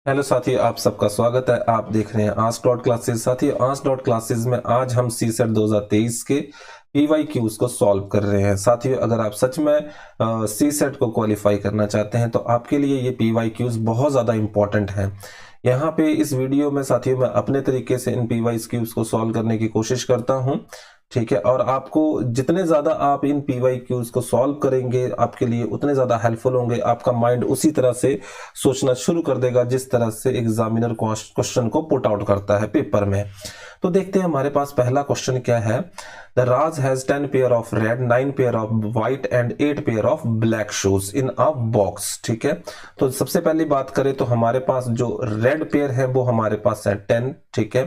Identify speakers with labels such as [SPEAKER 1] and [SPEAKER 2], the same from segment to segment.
[SPEAKER 1] Hello साथियों, आप सबका स्वागत है। आप देख रहे हैं आस्क डॉट क्लासेस। साथियों, आस्क डॉट क्लासेस में आज हम सी सेट 2023 के PYQs को सॉल्व कर रहे हैं। साथियों, अगर आप सच में सी सेट को क्वालिफाई करना चाहते हैं तो आपके लिए ये PYQs बहुत ज़्यादा इंपॉर्टेंट हैं। यहाँ पे इस वीडियो में साथियों मैं अपने तरीके से इन PYQs को सॉल्व करने की कोशिश करता हूँ, ठीक है। और आपको जितने ज़्यादा आप इन PYQs को सॉल्व करेंगे आपके लिए उतने ज़्यादा हेल्पफुल होंगे। आपका माइंड उसी तरह से सोचना शुरू कर देगा जिस तरह से एग्जामिनर क्वेश्चन को पुट आउट करता है पेपर में। तो देखते हैं हमारे पास पहला क्वेश्चन क्या है। The Raj has 10 pair of red, 9 pair of white and 8 pair of black shoes in a box, ठीक है। तो सबसे पहली बात करें तो हमारे पास जो रेड पेयर है वो हमारे पास है 10, ठीक है।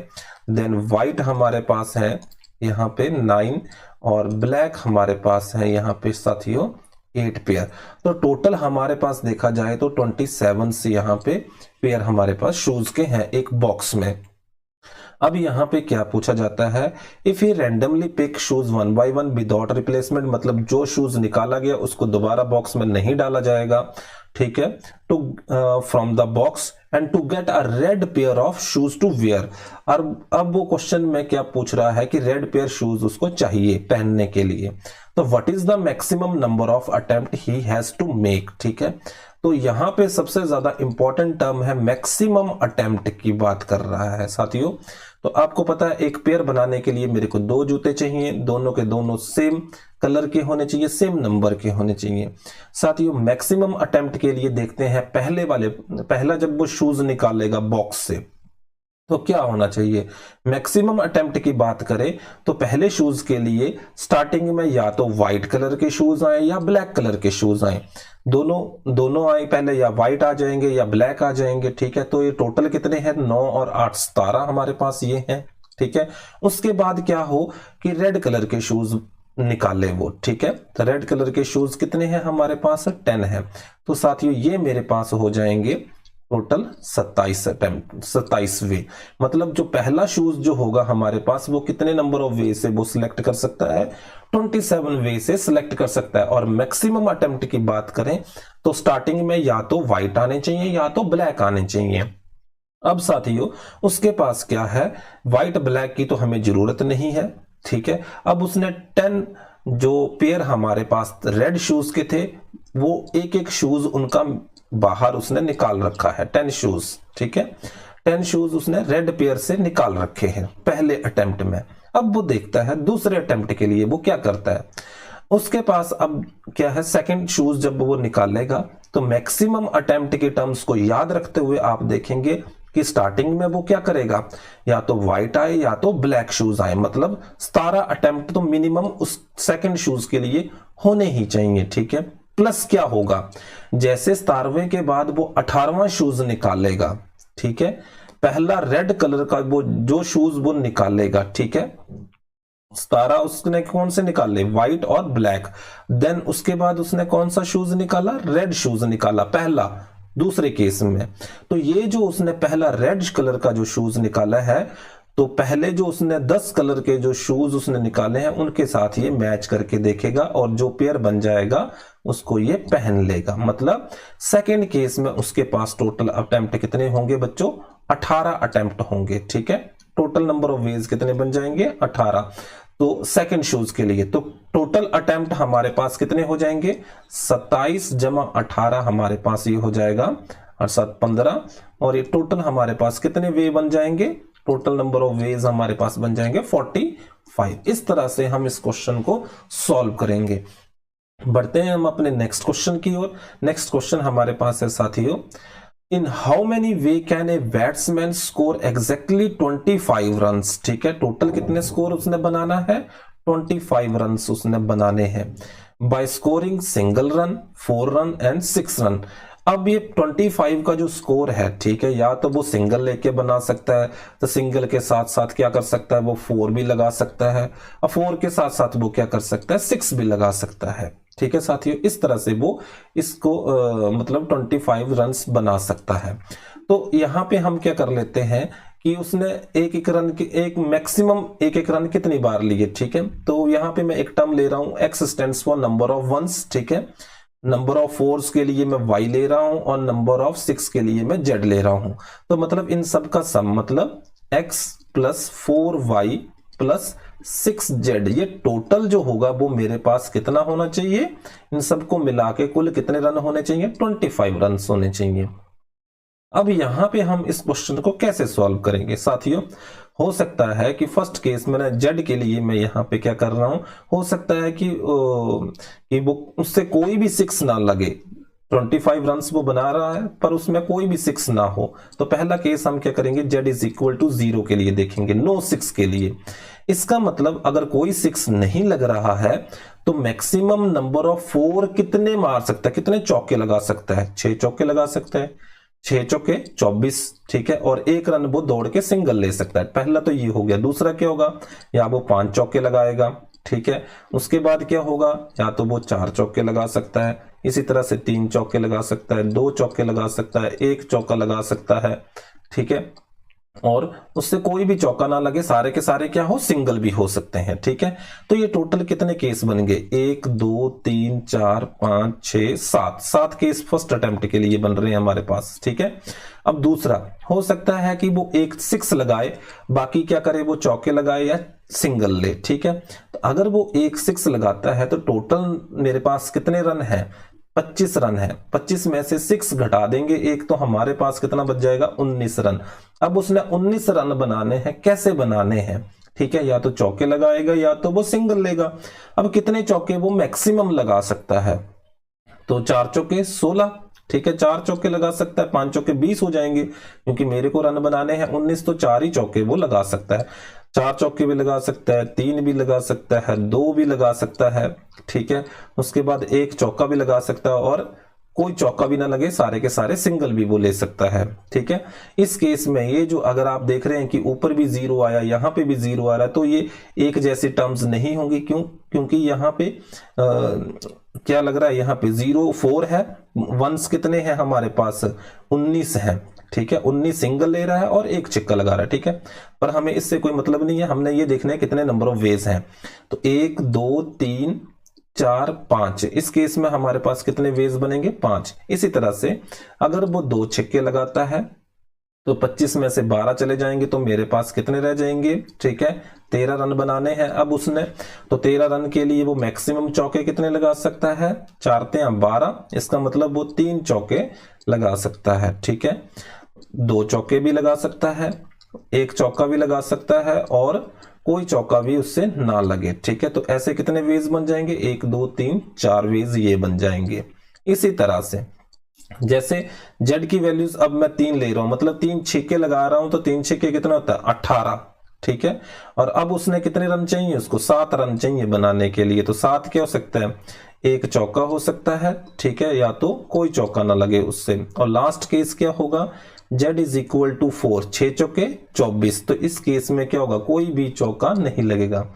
[SPEAKER 1] देन व्हाइट हमारे पास है यहाँ पे 9 और ब्लैक हमारे पास है यहाँ पे साथियों 8 पेयर। तो टोटल हमारे पास देखा जाए तो 27 से यहाँ पे पेयर हमारे पास शूज के हैं एक बॉक्स में। अब यहाँ पे क्या पूछा जाता है, if he randomly pick shoes 1 by 1 without replacement, मतलब जो शूज निकाला गया उसको दोबारा बॉक्स में नहीं डाला जाएगा, ठीक है। Two from the box and to get a red pair of shoes to wear. और अब वो क्वेश्चन में क्या पूछ रहा है कि रेड पेयर शूज उसको चाहिए पहनने के लिए। तो what is the maximum number of attempt he has to make, ठीक है। तो यहां पे सबसे ज्यादा इंपॉर्टेंट टर्म है मैक्सिमम अटेम्प्ट की बात कर रहा है साथियों। तो आपको पता है एक पेयर बनाने के लिए मेरे को 2 जूते चाहिए, दोनों के दोनों सेम कलर के होने चाहिए, सेम नंबर के होने चाहिए। साथियों, मैक्सिमम अटेम्प्ट के लिए देखते हैं पहला जब वो शूज निकालेगा बॉक्स से तो क्या होना चाहिए। मैक्सिमम अटेम्प्ट की बात करें तो पहले शूज के लिए स्टार्टिंग में या तो व्हाइट कलर के शूज आए या ब्लैक कलर के शूज आए, दोनों आए पहले, या व्हाइट आ जाएंगे या ब्लैक आ जाएंगे, ठीक है। तो ये टोटल कितने हैं, 9 और 8 17 हमारे पास ये हैं, ठीक है। उसके बाद क्या हो कि रेड कलर के शूज निकाले वो, ठीक है। तो रेड कलर के शूज कितने हैं हमारे पास, 10 है। तो साथियों ये मेरे पास हो जाएंगे टोटल 27 वे। मतलब जो पहला शूज जो होगा हमारे पास वो कितने नंबर ऑफ वे से वो सिलेक्ट कर सकता है, 27 वे से सिलेक्ट कर सकता है। और मैक्सिमम अटेम्प्ट की बात करें तो स्टार्टिंग में या तो व्हाइट आने चाहिए या तो ब्लैक आने चाहिए। अब साथियों उसके पास क्या है, व्हाइट ब्लैक की तो हमें जरूरत नहीं है, ठीक है। अब उसने 10 जो पेयर हमारे पास रेड शूज के थे वो एक एक शूज उनका बाहर उसने निकाल रखा है, 10 शूज, ठीक है। 10 शूज उसने रेड पेयर से निकाल रखे हैं पहले अटेम्प्ट में। अब वो देखता है दूसरे अटेम्प्ट के लिए वो क्या करता है। उसके पास अब क्या है, सेकंड शूज जब वो निकालेगा तो मैक्सिमम अटेम्प्ट के टर्म्स को याद रखते हुए आप देखेंगे कि स्टार्टिंग में वो क्या करेगा, या तो व्हाइट आए या तो ब्लैक शूज आए, मतलब 17 अटेम्प्ट तो मिनिमम उस सेकंड शूज के लिए होने ही चाहिए, ठीक है। प्लस क्या होगा, जैसे 17वें के बाद वो 18वां शूज निकालेगा, ठीक है। पहला रेड कलर का वो जो शूज वो निकालेगा, ठीक है। 17 उसने कौन से निकाले, व्हाइट और ब्लैक। देन उसके बाद उसने कौन सा शूज निकाला, रेड शूज निकाला पहला, दूसरे केस में। तो ये जो उसने पहला रेड कलर का जो शूज निकाला है तो पहले जो उसने 10 कलर के जो शूज उसने निकाले हैं उनके साथ ये मैच करके देखेगा और जो पेयर बन जाएगा उसको ये पहन लेगा। मतलब सेकंड केस में उसके पास टोटल अटेम्प्ट कितने होंगे बच्चों, 18 अटेम्प्ट होंगे, ठीक है। टोटल नंबर ऑफ वेज कितने बन जाएंगे, 18। तो सेकंड शूज के लिए तो टोटल अटेम्प्ट हमारे पास कितने हो जाएंगे, 27 जमा 18 हमारे पास ये हो जाएगा, और 7 15, और ये टोटल हमारे पास कितने वे बन जाएंगे, टोटल नंबर ऑफ वेज हमारे पास बन जाएंगे 45। इस तरह से हम इस क्वेश्चन को सॉल्व करेंगे। बढ़ते हैं हम अपने नेक्स्ट क्वेश्चन की ओर। नेक्स्ट क्वेश्चन हमारे पास है साथियों, in how many way can a batsman score exactly 25 run, ठीक है। टोटल कितने स्कोर उसने बनाना है, 25 रन उसने बनाने हैं by scoring single run, 4 run and 6 run. अब ये 25 का जो स्कोर है, ठीक है, या तो वो सिंगल लेके बना सकता है, तो सिंगल के साथ साथ क्या कर सकता है वो 4 भी लगा सकता है, और 4 के साथ साथ वो क्या कर सकता है 6 भी लगा सकता है, ठीक है साथियों। इस तरह से वो इसको मतलब 25 रन्स बना सकता है। तो यहाँ पे हम क्या कर लेते हैं कि उसने एक रन की एक मैक्सिमम एक रन कितनी बार लिए, ठीक है। तो यहाँ पे मैं एक टर्म ले रहा हूं, x stands for number of ones, ठीक है। नंबर ऑफ फोर्स के लिए मैं y ले रहा हूं और नंबर ऑफ 6 के लिए मैं z ले रहा हूं। तो मतलब इन सब का सम मतलब x plus 4y plus 6z, ये टोटल जो होगा वो मेरे पास कितना होना चाहिए, इन सबको मिला के कुल कितने रन होने चाहिए, 25 रन होने चाहिए। अब यहां पे हम इस क्वेश्चन को कैसे सॉल्व करेंगे साथियों, हो सकता है कि फर्स्ट केस मैंने जेड के लिए मैं यहाँ पे क्या कर रहा हूं, हो सकता है कि वो उससे कोई भी 6 ना लगे, 25 रन्स वो बना रहा है पर उसमें कोई भी 6 ना हो। तो पहला केस हम क्या करेंगे, जेड इज इक्वल टू 0 के लिए देखेंगे, नो 6 के लिए। इसका मतलब अगर कोई 6 नहीं लग रहा है तो मैक्सिमम नंबर ऑफ 4 कितने मार सकता है, कितने चौके लगा सकता है, 6 चौके लगा सकता है, 6 चौके 24, ठीक है। और एक रन वो दौड़ के सिंगल ले सकता है। पहला तो ये हो गया। दूसरा क्या होगा, या वो 5 चौके लगाएगा, ठीक है। उसके बाद क्या होगा, या तो वो 4 चौके लगा सकता है, इसी तरह से 3 चौके लगा सकता है, 2 चौके लगा सकता है, 1 चौका लगा सकता है, ठीक है। और उससे कोई भी चौका ना लगे, सारे के सारे क्या हो, सिंगल भी हो सकते हैं, ठीक है। तो ये टोटल कितने केस बन गए, 1 2 3 4 5 6 7 केस फर्स्ट अटेम्प्ट के लिए बन रहे हैं हमारे पास, ठीक है। अब दूसरा हो सकता है कि वो एक 6 लगाए, बाकी क्या करे, वो चौके लगाए या सिंगल ले, ठीक है। तो अगर वो एक 6 लगाता है तो टोटल मेरे पास कितने रन है, 25 रन है। 25 में से 6 घटा देंगे एक, तो हमारे पास कितना बच जाएगा, 19 रन। अब उसने 19 रन बनाने हैं, कैसे बनाने हैं, ठीक है। या तो चौके लगाएगा या तो वो सिंगल लेगा। अब कितने चौके वो मैक्सिमम लगा सकता है, तो 4 चौके 16, ठीक है। 4 चौके लगा सकता है, 5 चौके 20 हो जाएंगे, क्योंकि मेरे को रन बनाने हैं 19, तो 4 ही चौके वो लगा सकता है। 4 चौके भी लगा सकता है, 3 भी लगा सकता है, 2 भी लगा सकता है, ठीक है। उसके बाद 1 चौका भी लगा सकता है, और कोई चौका भी ना लगे, सारे के सारे सिंगल भी वो ले सकता है, ठीक है। इस केस में ये जो अगर आप देख रहे हैं कि ऊपर भी 0 आया, यहाँ पे भी 0 आ रहा है, तो ये एक जैसी टर्म्स नहीं होंगी। क्यों, क्योंकि यहाँ पे क्या लग रहा है, यहाँ पे 0 4 है, वंस कितने हैं हमारे पास, 19 है, ठीक है। 19 सिंगल ले रहा है और 1 छिक्का लगा रहा है, ठीक है। पर हमें इससे कोई मतलब नहीं है, हमने ये देखना है कितने नंबर ऑफ वेज हैं। तो 1 2 3 4 5, इस केस में हमारे पास कितने वेज बनेंगे, 5। इसी तरह से अगर वो 2 छिक्के लगाता है तो 25 में से 12 चले जाएंगे, तो मेरे पास कितने रह जाएंगे, ठीक है, 13 रन बनाने हैं अब उसने। तो 13 रन के लिए वो मैक्सिमम चौके कितने लगा सकता है, 4 3 12, इसका मतलब वो 3 चौके लगा सकता है, ठीक है। 2 चौके भी लगा सकता है, 1 चौका भी लगा सकता है, और कोई चौका भी उससे ना लगे, ठीक है। तो ऐसे कितने वेज बन जाएंगे, 1 2 3 4 वेज ये बन जाएंगे। इसी तरह से जैसे जेड की वैल्यूज अब मैं 3 ले रहा हूं, मतलब 3 छिक्के लगा रहा हूं, तो 3 छिक्के कितना होता है, 18, ठीक है। और अब उसने कितने रन चाहिए, उसको 7 रन चाहिए बनाने के लिए। तो 7 क्या हो सकता है, 1 चौका हो सकता है, ठीक है, या तो कोई चौका ना लगे उससे। और लास्ट केस क्या होगा, z इज इक्वल टू 4, 6 चौके 24, तो इस केस में क्या होगा, कोई भी चौका नहीं लगेगा।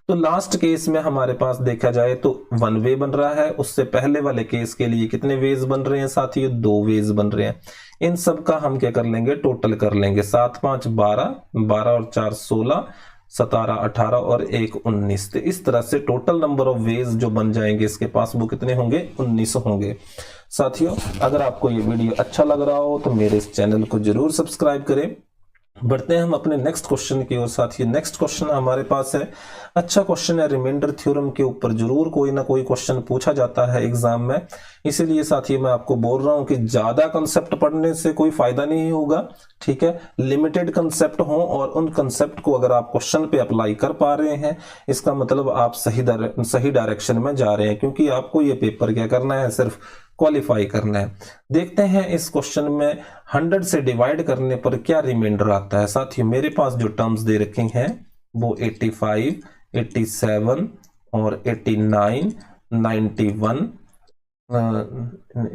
[SPEAKER 1] तो लास्ट केस में हमारे पास देखा जाए तो 1 वे बन रहा है। उससे पहले वाले केस के लिए कितने वेज बन रहे हैं साथियों, 2 वेज बन रहे हैं। इन सब का हम क्या कर लेंगे, टोटल कर लेंगे, 7 5 12, 12 और 4 16, 17 18 और 1 19। तो इस तरह से टोटल नंबर ऑफ वेज जो बन जाएंगे इसके पास, वो कितने होंगे, 19 होंगे। साथियों अगर आपको ये वीडियो अच्छा लग रहा हो तो मेरे इस चैनल को जरूर सब्सक्राइब करें। बढ़ते हैं हम अपने नेक्स्ट क्वेश्चन की ओर। साथियों नेक्स्ट क्वेश्चन हमारे पास है, अच्छा क्वेश्चन है, रिमाइंडर थ्योरम के ऊपर जरूर कोई ना कोई क्वेश्चन पूछा जाता है एग्जाम में। इसीलिए साथियों मैं आपको बोल रहा हूं कि ज्यादा कंसेप्ट पढ़ने से कोई फायदा नहीं होगा, ठीक है। लिमिटेड कंसेप्ट हो और उन कंसेप्ट को अगर आप क्वेश्चन पे अप्लाई कर पा रहे हैं, इसका मतलब आप सही डायरेक्शन में जा रहे हैं, क्योंकि आपको ये पेपर क्या करना है, सिर्फ क्वालिफाई करना है। देखते हैं इस क्वेश्चन में 100 से डिवाइड करने पर क्या रिमाइंडर आता है। साथियों मेरे पास जो टर्म्स दे रखे हैं वो 85 87 और 89 91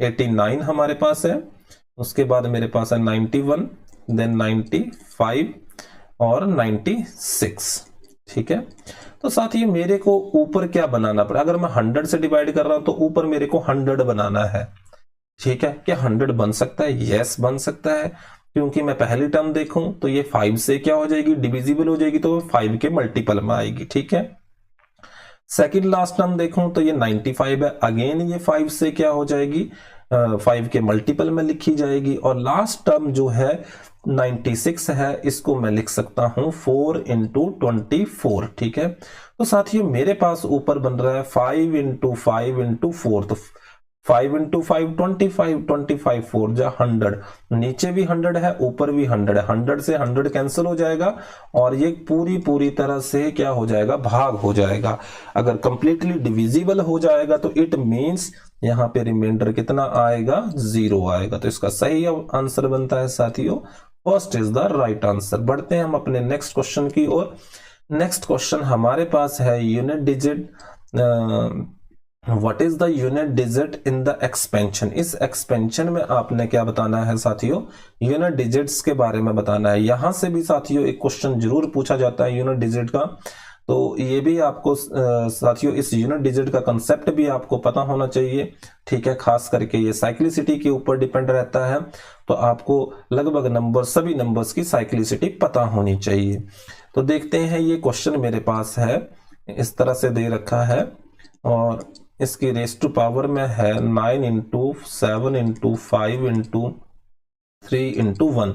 [SPEAKER 1] 89 हमारे पास है। उसके बाद मेरे पास है 91, देन 95 और 96, ठीक है। तो साथियों मेरे को ऊपर क्या बनाना पड़ा, अगर मैं 100 से डिवाइड कर रहा हूं तो ऊपर मेरे को 100 बनाना है, ठीक है। क्या 100 बन सकता है, यस बन सकता है, क्योंकि मैं पहली टर्म देखूं तो ये 5 से क्या हो जाएगी, डिविजिबल हो जाएगी, तो 5 के मल्टीपल में आएगी, ठीक है। सेकंड लास्ट टर्म देखूं तो ये 95 है, अगेन ये 5 से क्या हो जाएगी, 5 के मल्टीपल में लिखी जाएगी। और लास्ट टर्म जो है 96 है, इसको मैं लिख सकता हूं 4 इंटू 24, ठीक है। तो साथियों मेरे पास ऊपर बन रहा है 5 इंटू 5 इंटू 4, तो 5 इंटू 5 25, 25 4 जा 100, नीचे भी 100 है ऊपर भी 100 है, 100 से 100 कैंसिल हो जाएगा और ये पूरी तरह से क्या हो जाएगा, भाग हो जाएगा। अगर कंप्लीटली डिविजिबल हो जाएगा तो इट मींस यहां पे रिमाइंडर कितना आएगा, 0 आएगा। तो इसका सही आंसर बनता है साथियों, first is the right answer. बढ़ते हैं हम अपने नेक्स्ट क्वेश्चन की ओर। नेक्स्ट क्वेश्चन हमारे पास है unit digit, what is the unit digit in the expansion. इस एक्सपेंशन में आपने क्या बताना है साथियों, यूनिट डिजिट्स के बारे में बताना है। यहां से भी साथियों एक क्वेश्चन जरूर पूछा जाता है यूनिट डिजिट का, तो ये भी आपको साथियों इस यूनिट डिजिट का कंसेप्ट भी आपको पता होना चाहिए, ठीक है। खास करके ये साइक्लिसिटी के ऊपर डिपेंड रहता है, तो आपको लगभग नंबर, सभी नंबर्स की साइक्लिसिटी पता होनी चाहिए। तो देखते हैं, ये क्वेश्चन मेरे पास है, इस तरह से दे रखा है और इसकी रेस टू पावर में है 9 इंटू 7 इंटू 5 इंटू 3 इंटू 1।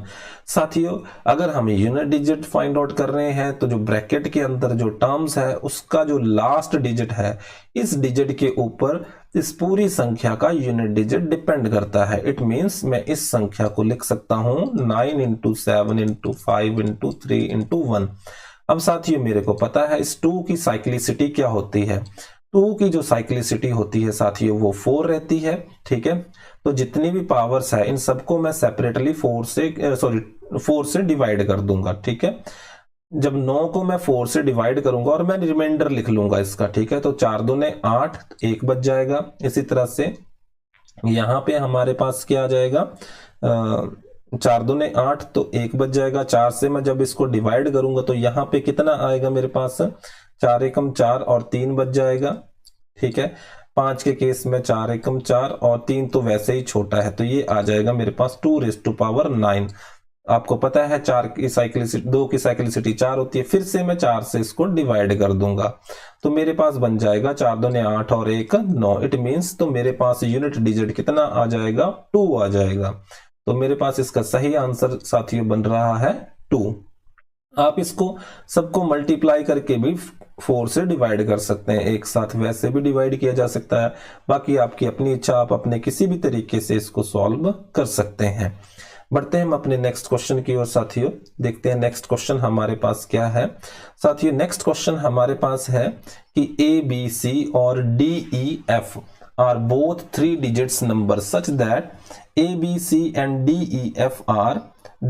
[SPEAKER 1] साथियों अगर हम यूनिट डिजिट फाइंड आउट कर रहे हैं तो जो ब्रैकेट के अंदर जो टर्म्स है उसका जो लास्ट डिजिट है, इस डिजिट के ऊपर इस पूरी संख्या का यूनिट डिजिट डिपेंड करता है। इट मींस मैं इस संख्या को लिख सकता हूं 9 इंटू 7 इंटू 5 इंटू 3 इंटू 1। अब साथियों मेरे को पता है इस 2 की साइक्लिसिटी क्या होती है। 2 की जो साइक्लिसिटी होती है साथियों वो 4 रहती है, ठीक है। तो जितनी भी पावर्स है इन सबको मैं सेपरेटली 4 से डिवाइड कर दूंगा, ठीक है। जब 9 को मैं 4 से डिवाइड करूंगा और मैं रिमाइंडर लिख लूंगा इसका, ठीक है। तो 4 दूने 8, 1 बच जाएगा। इसी तरह से यहां पे हमारे पास क्या आ जाएगा, 4 दूने 8 तो 1 बच जाएगा। 4 से मैं जब इसको डिवाइड करूंगा तो यहाँ पे कितना आएगा मेरे पास, 4 एकम 4 और 3 बच जाएगा, ठीक है। 5 के केस में 4 एकम 4 और 3 तो वैसे ही छोटा है, तो ये आ जाएगा मेरे पास 2 रेज़ टू पावर 9। आपको पता है 4 की साइक्लिसिटी, 2 की साइक्लिसिटी 4 होती है। फिर से मैं 4 से इसको डिवाइड कर दूंगा तो मेरे पास बन जाएगा 4 दूने 8 और 1 9। इट मींस तो मेरे पास यूनिट डिजिट कितना आ जाएगा, 2 आ जाएगा। तो मेरे पास इसका सही आंसर साथियों बन रहा है 2। आप इसको सबको मल्टीप्लाई करके भी 4 से डिवाइड कर सकते हैं, एक साथ वैसे भी डिवाइड किया जा सकता है। बाकी आपकी अपनी इच्छा, आप अपने किसी भी तरीके से इसको सॉल्व कर सकते हैं। बढ़ते हैं हम अपने नेक्स्ट क्वेश्चन की ओर साथियों। देखते हैं नेक्स्ट क्वेश्चन हमारे पास क्या है। साथियों नेक्स्ट क्वेश्चन हमारे पास है कि ABC और DEF are both 3 digits numbers such that ABC and DEF are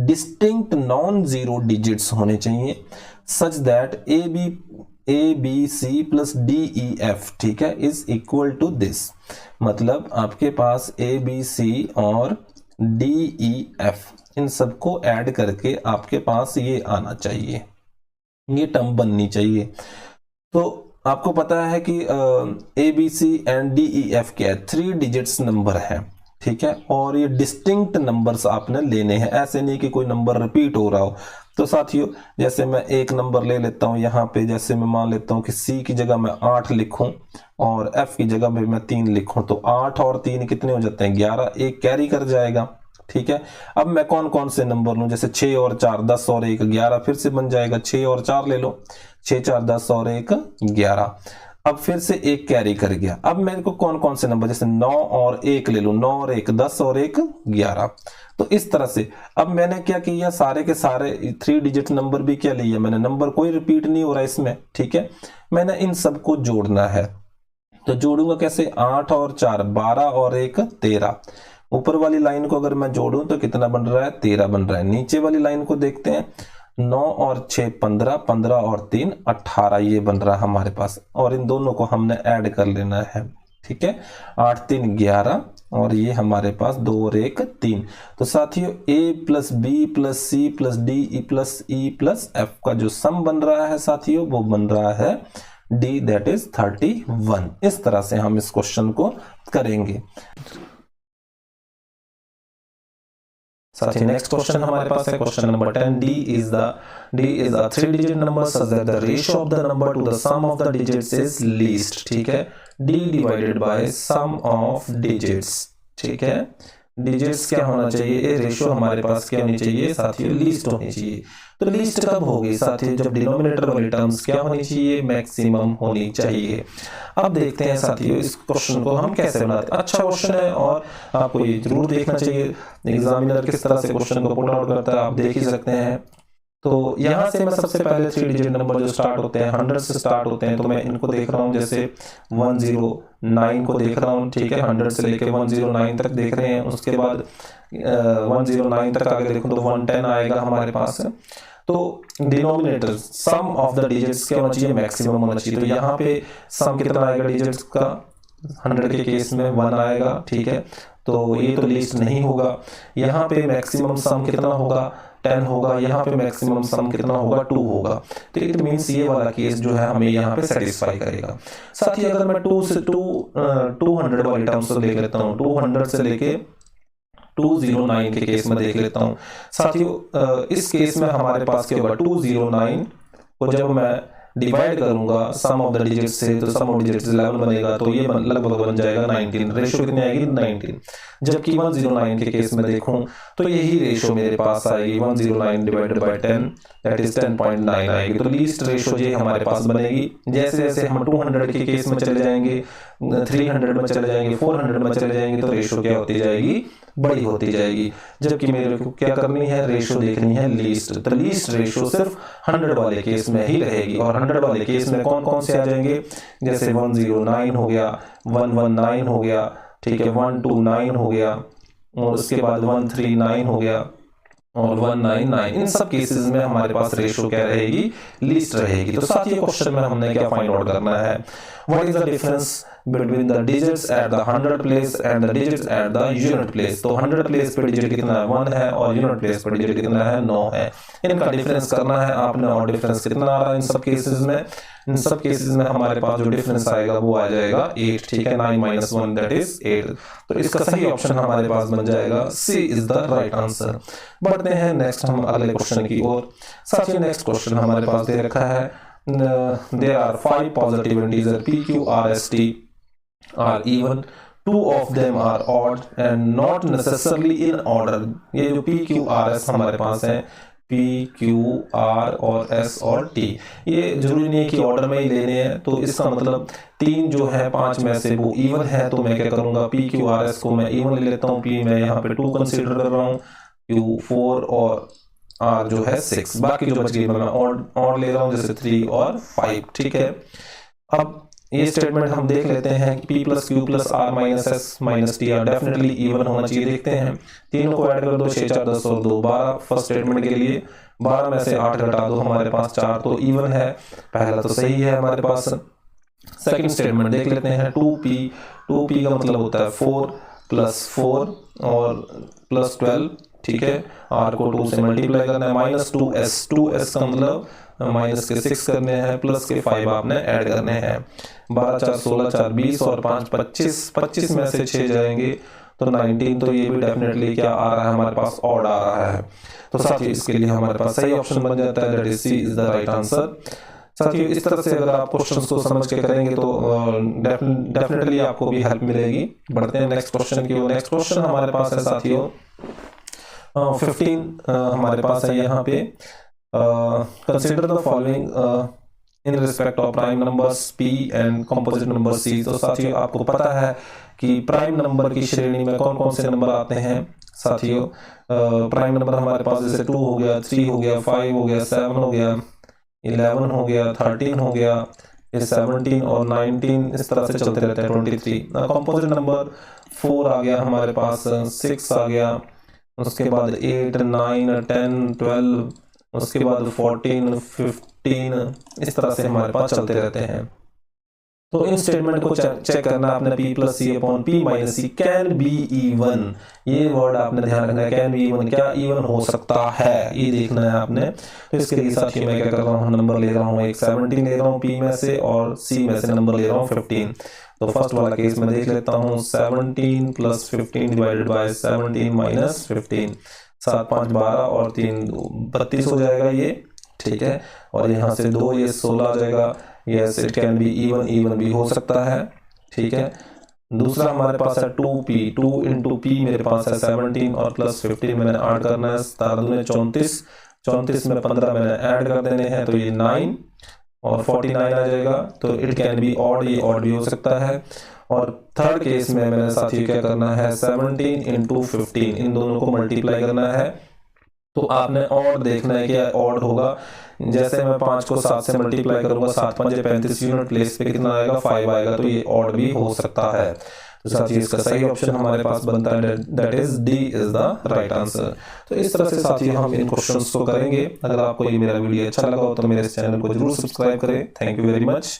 [SPEAKER 1] distinct non-zero digits होने चाहिए, such that ABC plus DEF, ठीक है, is equal to this। मतलब आपके पास ABC और DEF इन सबको ऐड करके आपके पास ये आना चाहिए, ये टर्म बननी चाहिए। तो आपको पता है कि ABC एंड DEF क्या है, 3 डिजिट्स नंबर है, ठीक है। और ये डिस्टिंक्ट नंबर्स आपने लेने हैं, ऐसे नहीं कि कोई नंबर रिपीट हो रहा हो। तो साथियों जैसे मैं एक नंबर ले लेता हूं यहाँ पे, जैसे मैं मान लेता हूं कि C की जगह मैं 8 लिखूं और F की जगह पे मैं 3 लिखूं, तो 8 और 3 कितने हो जाते हैं, 11, एक कैरी कर जाएगा, ठीक है। अब मैं कौन कौन से नंबर लूं, जैसे 6 और 4 10 और 1 11, फिर से बन जाएगा 6 और 4 ले लो, 6 4 10 और 1 11। अब फिर से एक कैरी कर गया। अब मेरे को कौन कौन से नंबर, जैसे 9 और 1 ले लो, 9 और 1 10 और 1 11। तो इस तरह से अब मैंने क्या किया, सारे के सारे 3 डिजिट नंबर भी क्या लिया मैंने, नंबर कोई रिपीट नहीं हो रहा इसमें, ठीक है। मैंने इन सबको जोड़ना है, तो जोड़ूंगा कैसे, 8 और 4 12 और 1 13। ऊपर वाली लाइन को अगर मैं जोड़ूं तो कितना बन रहा है, 13 बन रहा है। नीचे वाली लाइन को देखते हैं, 9 और 6 15, 15 और 3 18, ये बन रहा है हमारे पास। और इन दोनों को हमने ऐड कर लेना है, ठीक है। 8 3 11 और ये हमारे पास 2 और 1 3। तो साथियों A plus B plus C plus D plus E plus F का जो सम बन रहा है साथियों वो बन रहा है D, दैट इज 31। इस तरह से हम इस क्वेश्चन को करेंगे। साथ ही नेक्स्ट क्वेश्चन हमारे पास है question number 10, D is a 3-digit number such that the ratio of the number to the sum of the digits is least, ठीक है, D divided by sum of digits, ठीक है, digits क्या होना चाहिए, ratio हमारे पास क्या होनी चाहिए साथियों, लीस्ट होनी चाहिए। तो लीस्ट कब होगी साथियों, जब डिनोमिनेटर वाली टर्म्स क्या होनी चाहिए, मैक्सिमम होनी चाहिए। अब देखते हैं साथियों इस क्वेश्चन को हम कैसे बनाते हैं। अच्छा क्वेश्चन है और आपको ये जरूर देखना चाहिए, एग्जामिनर किस तरह से क्वेश्चन को पुट आउट करता है आप देख ही सकते हैं। तो यहाँ से मैं सबसे पहले 3 डिजिट नंबर जो स्टार्ट होते हैं 100 से स्टार्ट होते हैं, तो मैं इनको देख रहा हूँ, जैसे 109 को देख रहा हूँ, ठीक है, 100 से लेके 109 तक देख रहे हैं। उसके बाद 109 तक आगे देखो तो 110 आएगा हमारे पास। तो denominator sum of the digits क्या होना चाहिए, मैक्सिमम होना चाहिए। तो यहाँ पे सम कितना आएगा डिजिट्स का, 100 के केस में 1 आएगा, ठीक है, तो ये तो लीस्ट नहीं होगा। यहाँ पे मैक्सिमम सम कितना होगा, 10 होगा। यहाँ पे मैक्सिमम सम कितना होगा, 2 होगा। तो इट मींस ये वाला केस जो है हमें यहाँ पे सेटिस्फाई करेगा। साथ ही अगर मैं 200 वाली टर्म्स को देख लेता हूँ, 200 से लेके 209 के केस में देख लेता हूँ साथियों, इस केस में हमारे पास क्या होगा, 209 को जब मैं डिवाइड करूंगा सम ऑफ द डिजिट्स से, तो सम ऑफ डिजिट्स 11 बनेगा, तो ये लगभग बन जाएगा 19, रेशियो कितनी आएगी 19। जबकि 109 के केस में देखूं तो यही रेशियो मेरे पास आएगी 109 डिवाइडेड बाय 10, दैट इज 10.9 आएगी। तो लीस्ट रेशियो ये हमारे पास बनेगी। जैसे जैसे हम 200 के केस में चले जाएंगे, 300 में चले जाएंगे, 400 में चले जाएंगे, तो रेशियो क्या होती जाएगी, बड़ी होती जाएगी। जबकि मेरे को क्या करनी है, रेशियो देखनी है लीस्ट। तो लीस्ट रेशियो सिर्फ 100 वाले केस में ही रहेगी। और 100 वाले केस में कौन कौन से आ जाएंगे, जैसे 109 हो गया, 119 हो गया, ठीक है, 129 हो गया, और उसके बाद 139 हो गया और 199। इन सब केसेस में हमारे पास रेशियो क्या रहेगी, लीस्ट रहेगी। तो साथ ही क्वेश्चन में हमने क्या फाइंड आउट करना है, what is the difference between the digits at the 100 place and the digits at the unit place. तो 100 प्लेस पे डिजिट कितना है, 1 है, और यूनिट प्लेस पे डिजिट कितना है, 9 है। इनका डिफरेंस करना है आपने, और डिफरेंस कितना आ रहा है इन सब केसेस में। इन सब केसेस में हमारे पास जो डिफरेंस आएगा वो आ जाएगा 8, ठीक है, 9 - 1 दैट इज 8। तो इसका सही ऑप्शन हमारे पास बन जाएगा, सी इज द राइट आंसर। बढ़ते हैं नेक्स्ट हम अगले क्वेश्चन की ओर। साथियों नेक्स्ट क्वेश्चन हमारे पास दे रखा है, there are 5 positive integers p, q, r, s, t are even, 2 of them are odd and not necessarily in order। ये जो p, q, r, s हमारे पास है, p, q, r और s और t, ये जरूरी नहीं है कि ऑर्डर में ही लेने हैं। तो इसका मतलब 3 जो है 5 में से वो इवन है, तो मैं क्या करूंगा, p, q, r, s को मैं इवन ले लेता हूँ। p मैं यहाँ पे 2 कंसीडर कर रहा हूँ, q 4 और r जो है 6, बाकी जो बच गई मैं और ले रहा हूँ, जैसे 3 और 5, ठीक है। अब ये स्टेटमेंट हम देख लेते हैं कि p + q + r - s - t are definitely even होना चाहिए। देखते हैं, तीनों को ऐड कर दो, 6 4 10 और 2 12। फर्स्ट स्टेटमेंट के लिए 12 में से 8 घटा दो, हमारे पास 4, तो इवन है, पहला तो सही है हमारे पास। सेकंड स्टेटमेंट देख लेते हैं, 2p का मतलब होता है 4 + 4 और +12, ठीक है, r को 2 से मल्टीप्लाई करना है, -2s का मतलब माइनस के 6 करने हैं, प्लस के 5 आपने ऐड करने हैं। 12 4 16 4 20 और 5 25, 25 में से 6 जाएंगे तो 19। तो ये भी डेफिनेटली क्या आ रहा है हमारे पास, ऑड आ रहा है। तो साथियों इसके लिए हमारे पास सही ऑप्शन बन जाता है, that is C is the right answer. साथियों इस तरह से अगर आप क्वेश्चंस को समझ के करेंगे तो डेफिनेटली आपको भी हेल्प मिलेगी। बढ़ते हैं नेक्स्ट क्वेश्चन की ओर। नेक्स्ट क्वेश्चन हमारे पास है साथियों 15 हमारे पास है यहाँ पे, consider the following in respect of prime numbers p and composite number c। तो साथियों आपको पता है कि प्राइम नंबर की श्रेणी में कौन कौन से नंबर आते हैं। साथियों प्राइम नंबर हमारे पास जैसे 2 हो गया, 3 हो गया, 5 हो गया, 7 हो गया, 11 हो गया, 13 हो गया, 17 और 19, इस तरह से चलते रहते हैं 23। कंपोजिट नंबर 4 आ गया हमारे पास, 6 आ गया, उसके बाद 8 9 10 12, उसके बाद 14 15, इस तरह से हमारे पास चलते रहते हैं। तो इन स्टेटमेंट को चेक करना आपने, p + c / p - c can be even. ये वर्ड आपने ध्यान रखना है, कैन बी इवन, क्या इवन हो सकता है, ये देखना है आपने। तो इसके लिए साथियों मैं क्या कर रहा हूँ, नंबर ले रहा हूँ, एक 17 ले रहा हूँ p में से, और c में से नंबर ले रहा हूँ 15। तो फर्स्ट वाला केस में देख लेता हूँ, 17 + 15 डिवाइडेड बाय 17 - 15। 7 5 12 और 3 32 हो जाएगा ये, ठीक है। और यहाँ से 2 ये 16 आ जाएगा। Yes, it can be even भी हो सकता है, ठीक है। दूसरा हमारे पास है 2p, 2 इंटू पी मेरे पास है 17 और प्लस 15 मैंने ऐड करना है, 17 34, 34 में 15 मैंने ऐड कर देने हैं, तो ये 9 और 49 आ जाएगा। तो इट कैन बी ऑड, ये ऑड भी हो सकता है। और थर्ड केस में मैंने साथियों क्या करना है, 17 इंटू 15 इन दोनों को मल्टीप्लाई करना है। तो आपने ऑड देखना है कि ऑड होगा। जैसे मैं 5 को 7 से मल्टीप्लाई करूंगा, 7 5 35 यूनिट प्लेस पे कितना आएगा, 5 आएगा, तो ये ऑड भी हो सकता है। तो साथियों इसका सही ऑप्शन हमारे पास बनता है, that is D is the right answer. तो इस तरह से साथियों हम इन क्वेश्चंस को करेंगे। अगर आपको ये मेरा वीडियो अच्छा लगा हो तो मेरे इस चैनल को जरूर सब्सक्राइब करें। Thank you very much.